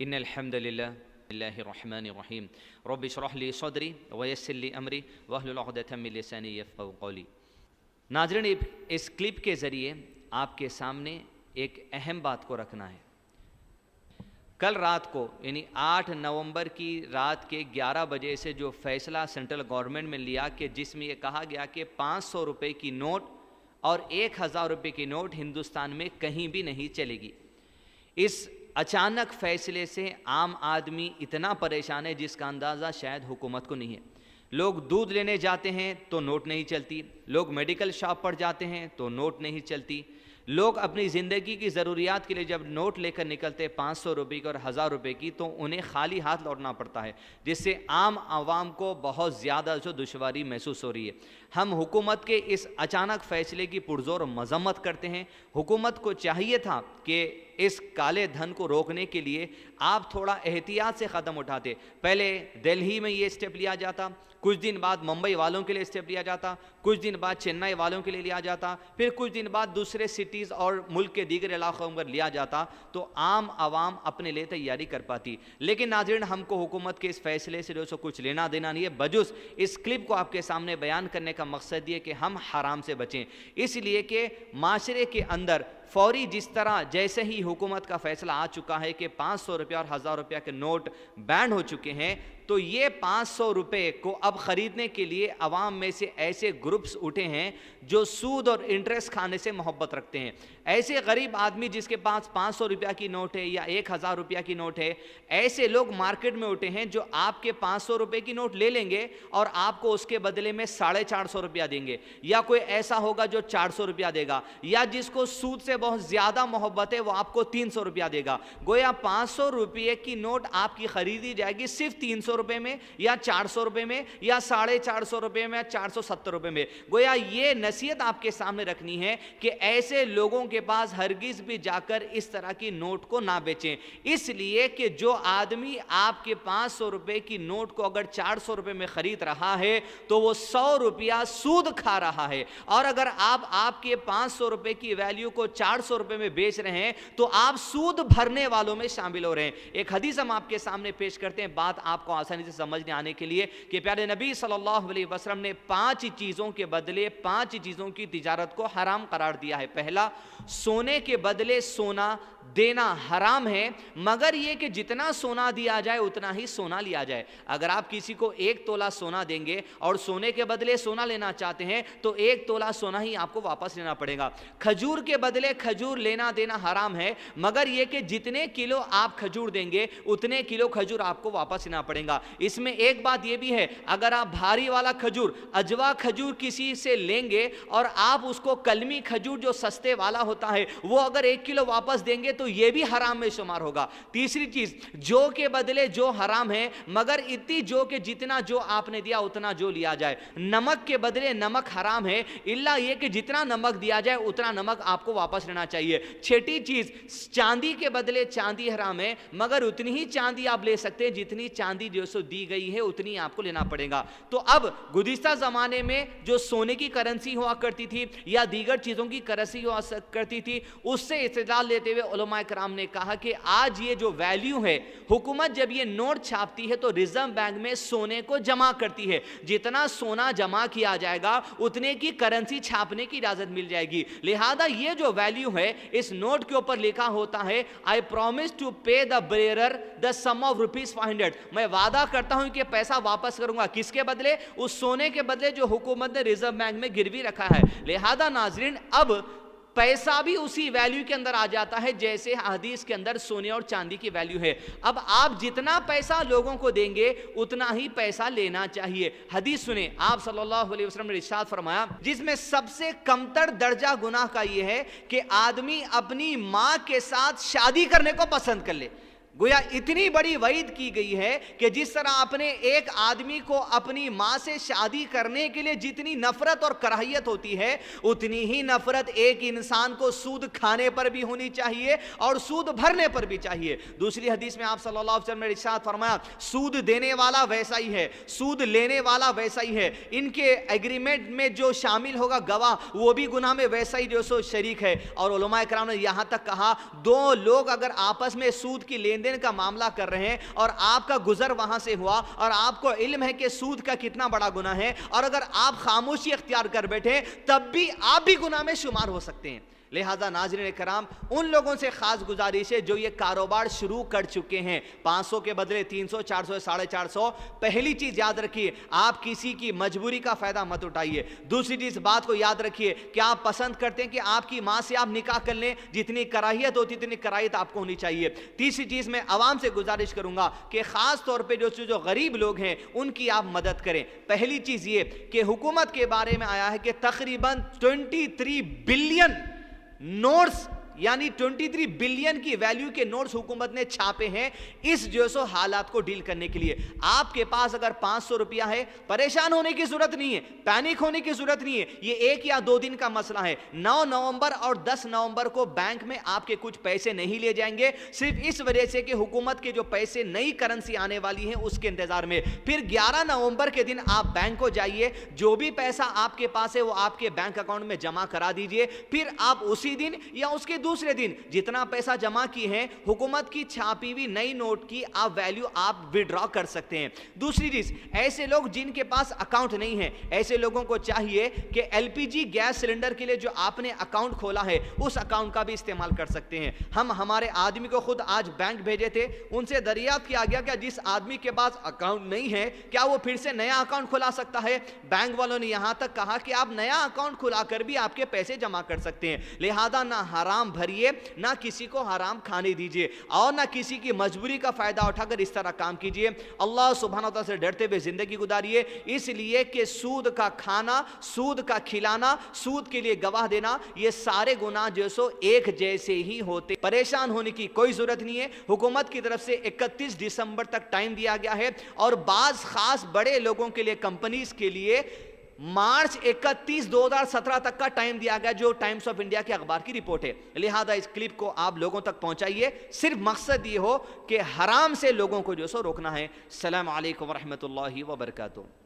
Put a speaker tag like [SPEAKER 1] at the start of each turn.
[SPEAKER 1] इन्नल हम्दुलिल्लाह बिस्मिल्लाहिर रहमानिर रहीम rabbi इश्रह ली सदरी वयस्सिर ली अमरी वहलुल उक़दतम मिन लिसानी यफ़क़हू क़ौली। नाज़रीन, इस क्लिप के ज़रिए आपके सामने एक अहम बात को रखना है। कल रात को यानी 8 नवंबर की रात के 11 बजे से जो फैसला सेंट्रल गवर्नमेंट में लिया कि जिसमें ये कहा गया कि 500 रुपये की नोट और 1000 रुपये की नोट हिंदुस्तान में कहीं भी नहीं चलेगी। इस अचानक फैसले से आम आदमी इतना परेशान है जिसका अंदाज़ा शायद हुकूमत को नहीं है। लोग दूध लेने जाते हैं तो नोट नहीं चलती, लोग मेडिकल शॉप पर जाते हैं तो नोट नहीं चलती, लोग अपनी ज़िंदगी की ज़रूरियात के लिए जब नोट लेकर निकलते 500 रुपये की और 1000 रुपये की तो उन्हें खाली हाथ लौटना पड़ता है, जिससे आम आवाम को बहुत ज़्यादा जो दुश्वारी महसूस हो रही है। हम हुकूमत के इस अचानक फ़ैसले की पुरज़ोर मज़म्मत करते हैं। हुकूमत को चाहिए था कि इस काले धन को रोकने के लिए आप थोड़ा एहतियात से क़दम उठाते। पहले दिल्ली में ये स्टेप लिया जाता, कुछ दिन बाद मुंबई वालों के लिए स्टेप लिया जाता, कुछ दिन बाद चेन्नई वालों के लिए लिया जाता, फिर कुछ दिन बाद दूसरे सिटीज़ और मुल्क के दीगर इलाक़ों पर लिया जाता तो आम आवाम अपने लिए तैयारी कर पाती। लेकिन नाज़रीन, हमको हुकूमत के इस फ़ैसले से जो कुछ लेना देना नहीं है। बजुस इस क्लिप को आपके सामने बयान करने का मकसद ये कि हम हराम से बचें, इसलिए कि माशरे के अंदर फौरी जिस तरह जैसे ही हुकूमत का फ़ैसला आ चुका है कि 500 रुपये और 1000 रुपये के नोट बैन हो चुके हैं, तो ये 500 रुपये को अब ख़रीदने के लिए अवाम में से ऐसे ग्रुप्स उठे हैं जो सूद और इंटरेस्ट खाने से मोहब्बत रखते हैं। ऐसे गरीब आदमी जिसके पास 500 रुपया की नोट है या 1000 रुपया की नोट है, ऐसे लोग मार्केट में उठे हैं जो आपके 500 रुपये की नोट ले लेंगे और आपको उसके बदले में 450 रुपया देंगे, या कोई ऐसा होगा जो 400 रुपया देगा, या जिसको सूद से बहुत ज़्यादा मोहब्बत है वो आपको 300 रुपया देगा। गोया 500 रुपये की नोट आपकी ख़रीदी जाएगी सिर्फ 300 रुपये में या 400 रुपये में या 450 रुपये में या 470 रुपये में। गोया ये नसीहत आपके सामने रखनी है कि ऐसे लोगों के पास हरगिज़ भी जाकर इस तरह की नोट को ना बेचें, इसलिए कि जो आदमी आपके 500 रुपये की नोट को अगर 400 रुपये में ख़रीद रहा है तो वो 100 रुपया सूद खा रहा है, और अगर आप आपके 500 रुपये की वैल्यू को 400 रुपये में बेच रहे हैं तो आप सूद भरने वालों में शामिल हो रहे हैं। एक हदीस हम आपके सामने पेश करते हैं, बात आपको आसानी से समझने आने के लिए, कि प्यारे नबी सल्लल्लाहु अलैहि वसल्लम ने 5 चीज़ों के बदले 5 चीज़ों की तिजारत को हराम करार दिया है। पहला, सोने के बदले सोना देना हराम है, मगर यह कि जितना सोना दिया जाए उतना ही सोना लिया जाए। अगर आप किसी को 1 तोला सोना देंगे और सोने के बदले सोना लेना चाहते हैं तो 1 तोला सोना ही आपको वापस लेना पड़ेगा। खजूर के बदले खजूर लेना देना हराम है, मगर यह कि जितने किलो आप खजूर देंगे उतने किलो खजूर आपको वापस लेना पड़ेगा। इसमें एक बात यह भी है, अगर आप भारी वाला खजूर अजवा खजूर किसी से लेंगे और आप उसको कलमी खजूर जो सस्ते वाला होता है वो अगर 1 किलो वापस देंगे तो यह भी हराम में शुमार होगा। तीसरी चीज, जो के बदले जो हराम है, मगर इतनी जो के जितना जो आपने दिया उतना जो लिया जाए। नमक के बदले नमक हराम है, इल्ला यह कि जितना नमक दिया जाए उतना नमक आपको वापस लेना चाहिए। छठी चीज, चांदी के बदले चांदी हराम है, मगर उतनी ही चांदी आप ले सकते हैं जितनी चांदी जो सो दी गई है उतनी आपको लेना पड़ेगा। तो अब गुज़िश्ता ज़माने में जो सोने की करेंसी हुआ करती थी या दीगर चीज़ों की करेंसी हुआ करती थी, उससे इस्तेदलाल लेते हुए उलमा कराम ने कहा कि आज ये जो वैल्यू है, हुकूमत जब ये नोट छापती है तो रिजर्व बैंक में सोने को जमा करती है। जितना सोना जमा किया जाएगा उतने की करेंसी छापने की इजाज़त मिल जाएगी। लिहाजा ये जो वैल्यू है इस नोट के ऊपर लिखा होता है, I promise to pay the bearer the sum of ₹500। मैं वादा करता हूं कि पैसा वापस करूंगा, किसके बदले? उस सोने के बदले जो हुकूमत ने रिजर्व बैंक में गिरवी रखा है। लिहाजा नाजरीन, अब पैसा भी उसी वैल्यू के अंदर आ जाता है जैसे हदीस के अंदर सोने और चांदी की वैल्यू है। अब आप जितना पैसा लोगों को देंगे उतना ही पैसा लेना चाहिए। हदीस सुने, आप सल्लल्लाहु अलैहि वसल्लम ने इरशाद फरमाया, जिसमें सबसे कमतर दर्जा गुनाह का यह है कि आदमी अपनी माँ के साथ शादी करने को पसंद कर ले। गोया इतनी बड़ी वईद की गई है कि जिस तरह अपने एक आदमी को अपनी माँ से शादी करने के लिए जितनी नफरत और कराहियत होती है, उतनी ही नफरत एक इंसान को सूद खाने पर भी होनी चाहिए और सूद भरने पर भी चाहिए। दूसरी हदीस में आप सल्लल्लाहु अलैहि वसल्लम ने इरशाद फरमाया, सूद देने वाला वैसा ही है, सूद लेने वाला वैसा ही है, इनके एग्रीमेंट में जो शामिल होगा गवाह वो भी गुनाह में वैसा ही जो सो शरीक है। और उलमा इकराम ने यहाँ तक कहा, दो लोग अगर आपस में सूद की लेन لین دین کا معاملہ کر رہے ہیں اور آپ کا گزر وہاں سے ہوا اور آپ کو علم ہے کہ سود کا کتنا بڑا گناہ ہے، اور اگر آپ خاموشی اختیار کر بیٹھے تب بھی آپ بھی گناہ میں شمار ہو سکتے ہیں۔ لہذا ناظرین کرام، ان لوگوں سے خاص گزارش ہے جو یہ کاروبار شروع کر چکے ہیں، 500 کے بدلے 300، 400، 450، پہلی چیز یاد رکھیے، آپ کسی کی مجبوری کا فائدہ مت اٹھائیے۔ دوسری چیز بات کو یاد رکھیے کہ آپ پسند کرتے ہیں کہ آپ کی ماں سے آپ نکاح کر لیں، جتنی کراہیت ہوتی اتنی کراہیت آپ کو ہونی چاہیے۔ تیسری چیز میں عوام سے گزارش کروں گا کہ خاص طور پہ جو غریب لوگ ہیں ان کی آپ مدد کریں۔ پہلی چیز یہ کہ حکومت کے بارے میں آیا ہے کہ تقریباً 23 بلین نوٹس، یعنی 23 بلین کی ویلیو کے نوٹس حکومت نے چھاپے ہیں اس جو سو حالات کو ڈیل کرنے کے لیے۔ آپ کے پاس اگر 500 روپیہ ہے، پریشان ہونے کی ضرورت نہیں ہے، پینک ہونے کی ضرورت نہیں ہے، یہ 1 یا 2 دن کا مسئلہ ہے۔ 9 نومبر اور 10 نومبر کو بینک میں آپ کے کچھ پیسے نہیں لے جائیں گے، صرف اس وجہ سے کہ حکومت کے جو پیسے نئی کرنسی آنے والی ہیں اس کے انتظار میں۔ پھر 11 نومبر کے دن آپ بینک کو جائیے، جو بھی پیسہ آپ کے پاس ہے وہ آپ کے بینک اکاؤنٹ میں جمع کرا دیجئے، پھر آپ اسی دن یا اس کے دوسرے دن جتنا پیسہ جمع کی ہے حکومت کی چھاپی ہوئی نئی نوٹ کی آپ ویلیو آپ وڈرا کر سکتے ہیں۔ دوسری چیز، ایسے لوگ جن کے پاس اکاؤنٹ نہیں ہے، ایسے لوگوں کو چاہیے کہ L P G gas cylinder کے لیے جو آپ نے اکاؤنٹ کھولا ہے اس اکاؤنٹ کا بھی استعمال کر سکتے ہیں۔ ہم ہمارے آدمی کو خود آج بینک بھیجے تھے، ان سے دریافت کیا گیا کہ جس آدمی کے پاس اکاؤنٹ نہیں ہے کیا وہ پھر سے نیا اکاؤنٹ کھلا سکتا ہے؟ بینک والوں نے یہاں تک کہا کہ آپ نیا اکاؤنٹ کھلا کر بھی آپ کے پیسے جمع کر سکتے ہیں۔ لہذا نہ حرام بھریے، نہ کسی کو حرام کھانے دیجئے، اور نہ کسی کی مجبوری کا فائدہ اٹھا کر اس طرح کام کیجئے۔ اللہ سبحانہ وتعالی سے ڈرتے ہوئے زندگی گزاریے، اس لیے کہ سود کا کھانا، سود کا کھلانا، سود کے لیے گواہ دینا، یہ سارے گناہ جو سو ایک جیسے ہی ہوتے۔ پریشان ہونے کی کوئی ضرورت نہیں ہے۔ حکومت کی طرف سے 31 دسمبر تک ٹائم دیا گیا ہے، اور بعض خاص بڑے لوگوں کے لیے، کمپنیز کے لیے مارچ 31 2017 تک کا ٹائم دیا گیا، جو ٹائمز آف انڈیا کے اخبار کی رپورٹ ہے۔ لہذا اس کلپ کو آپ لوگوں تک پہنچائیے، صرف مقصد یہ ہو کہ حرام سے لوگوں کو جو سو روکنا ہے۔ السلام علیکم ورحمۃ اللہ وبرکاتہ۔